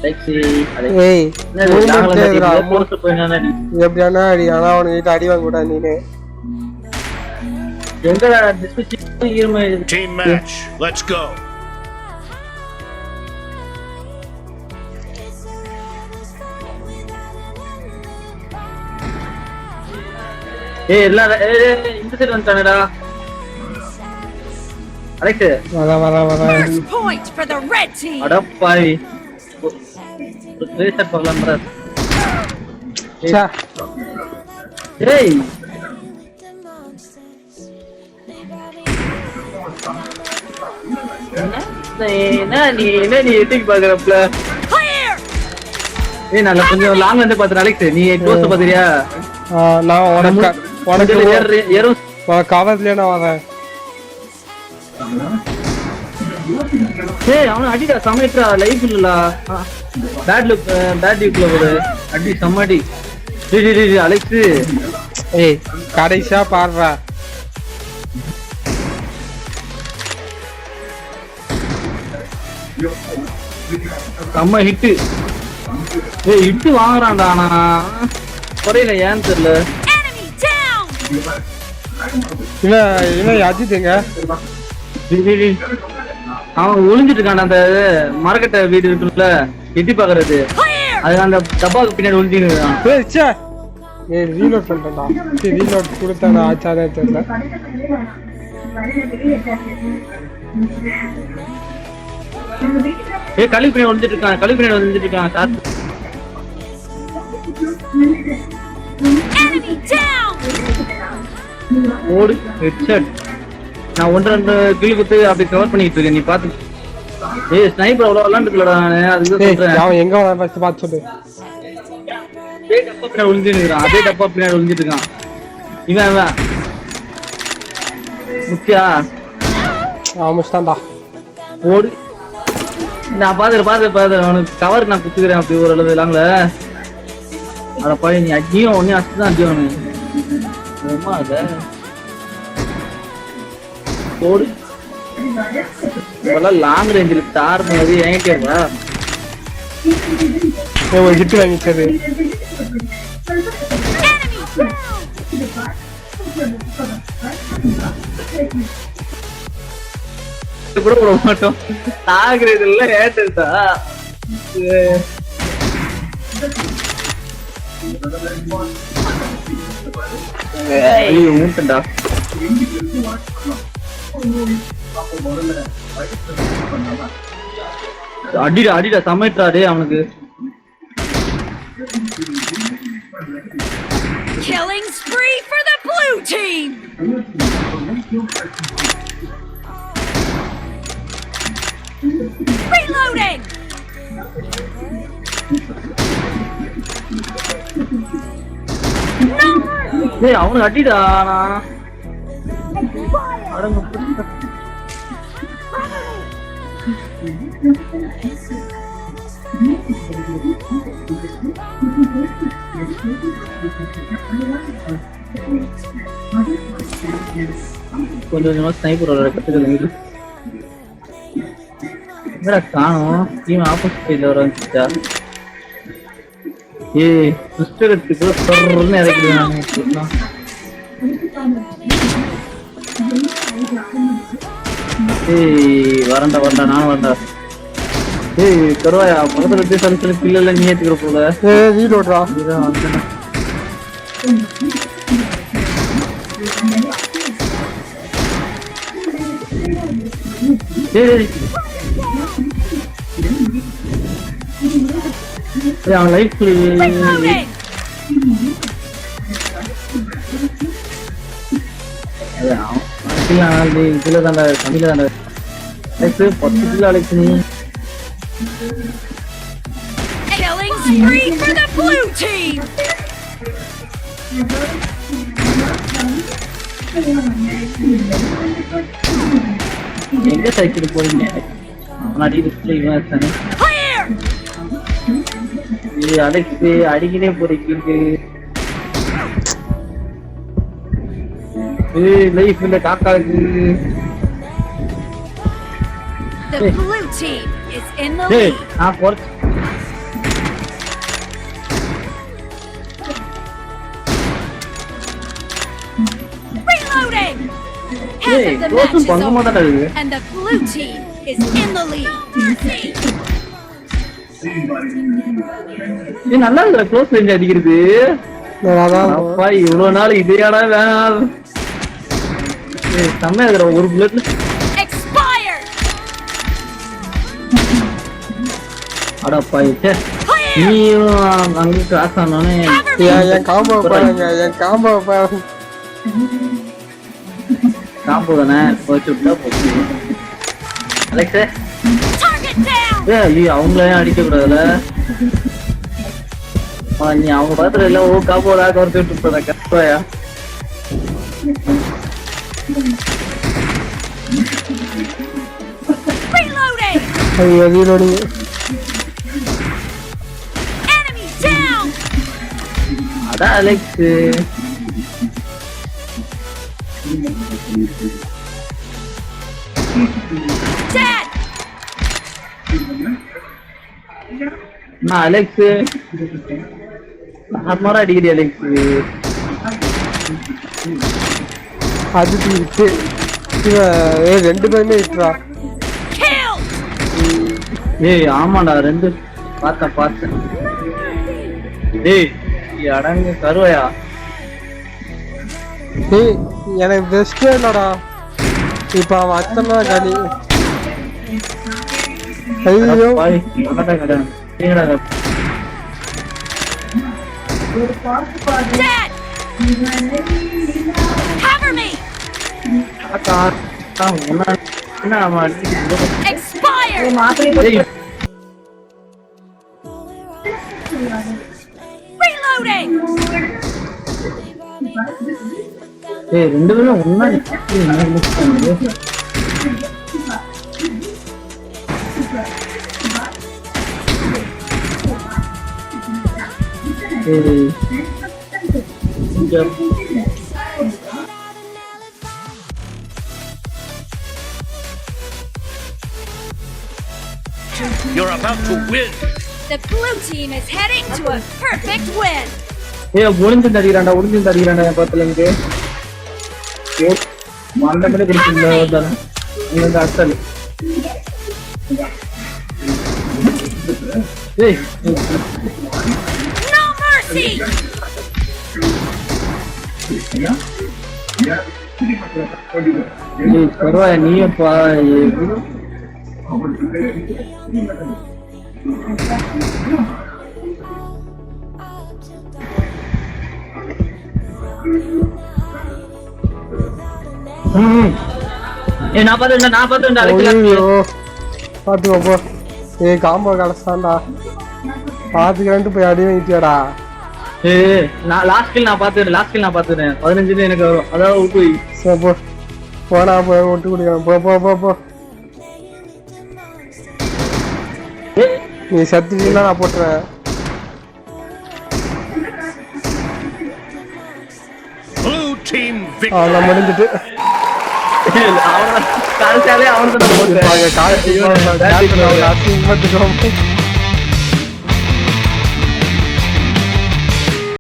ஏய் எப்படியானா அடி ஆனா அவனுக்கு அடி வாங்க கூடாது நீனு எங்கடா display team match let's go ஏய் எல்லாரும் இந்த சைடு வந்துட்டானடா அலெக்ஸ் வர point for the red team அட பாவி ரேசர் பண்ணலாம் bro சா ஏய் நீ எட்டிக்கு பாக்குறப்பல ஏய் நான் கொஞ்சம் லாங் வந்து பாத்துறேன் அலெக்ஸ் நீ க்ளோஸ் பாத்துறியா நான் உனக்கு கவர்லயே நான் வரேன் ஏய் அவன அடிடா சமைட்ரா லைஃப் இல்லடா பேட் லுக்ல ஒரு அடி சமடி டேய் அலெக்ஸ் ஏய் கடைசியா பாருடா அம்மா ஹிட் ஏய் ஹிட் வாங்குறான்டா انا குறையில ஏன் தெரியல இவன் அஜித்துங்க அவன் ஒளிஞ்சிட்டு இருக்கான் அந்த மரக்கட்டை வீடு இருக்குல்ல எட்டி பாக்குறது அது அந்த டப்பாக்கு பின்னாடி ஒளிஞ்சிருக்கான் ரீலோட் பண்றேன்டா ரீலோட் கொடுத்தானே ஆச்சாரே தெரியல ஏய் கழுவி பின்னாடி ஒளிஞ்சிட்டு இருக்கான் சார் ஓடு ஹெட்ஷாட் நான் ஒன்று ரெண்டு கில் குத்து அப்படி கவர் பண்ணிட்டு இருக்கேன் நீ பாத்து ஏய் ஸ்னைப்பர் அவ்வளவு விளையாண்டுக்கலடா நானு அதுக்கு சொல்றேன் அவன் எங்க வரான் ஃபர்ஸ்ட் பாத்து சொல்லு டேய் டப்பா பின்னாடி ஒளிஞ்சிருக்கான் அதே டப்பா பின்னாடி ஒளிஞ்சிட்டு இருக்கான் இவன் முக்கியா முஸ்தான்டா ஓடு நான் பாத்து அவனுக்கு கவர் நான் குத்துக்கிறேன் அப்படி ஒரு அளவு இல்லாமல அட பாய் நீ அடியும் ஒன்னே அடிச்சுதான் அடியும் அவனு அத ஓடு இதெல்லாம் லாங் ரேஞ்சில் தார் மாதிரி ஏங்கிட்டேவா ஒரு ஹிட் வாங்கிச்சது கூட போட மாட்டோம் தாக்குறதுல ஏட்டா ஊட்டண்டா அடிடா சமைட்றா டே அவனுக்கு killing spree for the blue team reloading டேய் அவனுக்கு அடிடா நான் அடங்க புடிச்சா கொஞ்சம் ஸ்னைப்பரோட கத்துக்கல என்னடா காணோம் டீம் ஆப்போசிட் சைடுல வர வந்துச்சா ஏய் சிஸ்டருக்கு சர்றன்னு இறக்கிடுவாங்க ஏய் வரண்டா நானும் வரண்டா ஏய் கருவாயா பக்கத்துல போய் சல்சல் பில்ல நீ ஏத்துக்கிற போல ஏய் ரீலோட்ரா ஏய் அவன் லைஃப் இதுல தாண்டா தமிழ்ல தாண்டா அலெக்ஸ் 10 கிலோ அலெக்ஸ் நீ killing spree for the blue team எங்க சைக்கிள் போறீங்க முன்னாடி டிஸ்ப்ளே இவன் ஏய் அலெக்ஸ் அடிக்கினே போறீங்க ஏய் லைஃப் இல்ல காக்காக்கு the blue team is in the lead நான் போற Half of the match is பங்கமா தான் over, இருக்கு. and the blue team is in the lead. இது நல்லா இருக்குடா க்ளோஸ் ரேஞ்ச் அடிக்கிறது. அதான் அப்பா இவ்வளவு நாள் இதேடா வேணாம். ஏய் செம்ம இருக்குடா ஒரு புல்லட்ல. Expired. அடப்பா இது. நீ அங்க கிராஸ் ஆனோனே என் காம்போ பாருங்க என் காம்போ பாருங்க காம்போ தானே போச்சு விட்டா போச்சு. Alex Target down. ஏய் அவங்களே அடிக்க கூடாதுல. நீ அவங்க பக்கத்துல இல்ல ஓ காம்போடா கவர் போட்டு போறா கஷ்டயா. Reloading. ஐயோ ரீலோடிங். Enemy down. அட அலெக்ஸ் Dead. நான் அலெக்ஸ் நார்மலா அடிக்கிறேன் அலெக்ஸ். அது இருக்கு ரெண்டு பேருமே இட்டுறா. Kill. ஏய் ஆமாடா ரெண்டு பார்த்தேன். ஏய் அடங்கு கருவையா. ஏய் எனக்கு பெஸ்டே இல்லடா இப்ப அவன் அத்தனை காலி. ஐயோ Dead. Cover me. Expired. Reloading. ஏய் ரெண்டு பேரும் ஒண்ணா You're about to win. The blue team is heading to a perfect win. ஏய் ஒளிஞ்சு தடிறான்டா என் பக்கத்துல இருந்து. ஏய் மண்டமலே குடிச்சிங்க வந்தானே. நீ வந்து அசல். ஏய் No mercy. ஏய் பரவாயில்லை நீயே பா. ஏய் நான் பாத்துட்டேன் ஐயோ பாத்துக்கோ போ. ஏய் காம்போ கடைசான்டா பாத்துக்கிறேன்ட்டு போய் அடி வாங்கிட்டியாடா. ஏய் நான் லாஸ்ட் கில் நான் பாத்துட்டேன் 15 எனக்கு வரும் அதாவது விட்டு சரி போ போனா போய் விட்டு குடிக்கலாம் போ போ போ போ. நீ சத்துட்டீங்கன்னா நான் போட்டுறேன். Blue team victory. அவன் முடிஞ்சிட்டு அவன் கால்சாலே அவன் தான் போட்டு காய்ச்சி